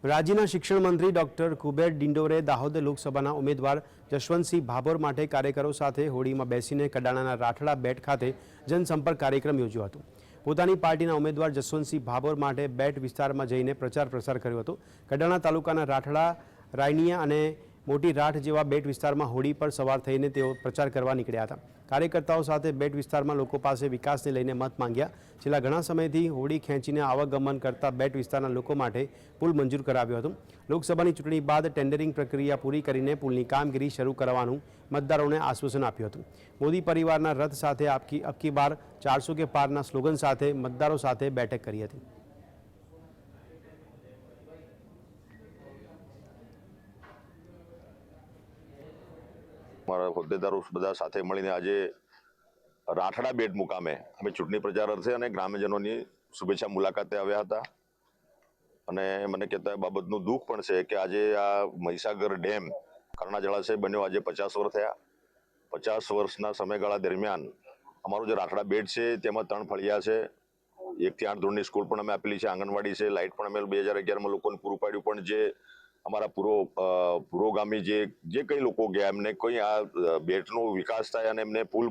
રાજ્યના શિક્ષણ મંત્રી ડોક્ટર કુબેર ડિંડોરે દાહોદ લોકસભાના ઉમેદવાર જશવંતસિંહ ભાભોર માટે કાર્યકરો સાથે હોડીમાં બેસીને કડાણાના રાઠડા બેટ ખાતે જનસંપર્ક કાર્યક્રમ યોજ્યો હતો। પોતાની પાર્ટીના ઉમેદવાર જશવંતસિંહ ભાભોર માટે બેટ વિસ્તારમાં જઈને પ્રચાર પ્રસાર કર્યો હતો। કડાણા તાલુકાના રાઠડા, રાયનિયા અને મોટી રાઠ જેવા બેટ વિસ્તારમાં હોડી પર સવાર થઈને તેઓ પ્રચાર કરવા નીકળ્યા હતા। કાર્યકર્તાઓ સાથે બેટ વિસ્તારમાં લોકો પાસે વિકાસને લઈને મત માંગ્યા। છેલ્લા ઘણા સમયથી હોડી ખેંચીને આવગમન કરતા બેટ વિસ્તારના લોકો માટે પુલ મંજૂર કરાવ્યો હતો। લોકસભાની ચૂંટણી બાદ ટેન્ડરિંગ પ્રક્રિયા પૂરી કરીને પુલની કામગીરી શરૂ કરવાનું મતદારોને આશ્વાસન આપ્યું હતું। મોદી પરિવારના રથ સાથે અબકી બાર 400 કે પારના સ્લોગન સાથે મતદારો સાથે બેઠક કરી હતી। મારા હોદ્દેદારો બધા સાથે મળીને આજે રાઠડા બેટ મુકામે અમે ચૂંટણી પ્રચાર અર્થે અને ગ્રામ્યજનોની શુભેચ્છા મુલાકાતે આવ્યા હતા। અને મને કહેતા બાબતનું દુઃખ પણ છે કે આજે આ મહીસાગર ડેમ કર્ણા જળાશય બન્યો આજે 50 વર્ષ થયા। 50 વર્ષના સમયગાળા દરમિયાન અમારું જે રાઠડા બેટ છે તેમાં 3 ફળિયા છે, 1 થી 8 ધોરણની સ્કૂલ પણ અમે આપેલી છે, આંગણવાડી છે, લાઇટ પણ અમે 2011માં લોકોને પૂરું પાડ્યું। પણ જે અમારા પુરોગામી જે કંઈ લોકો ગયા એમને કોઈ આ બેટનો વિકાસ થાય અને એમને પુલ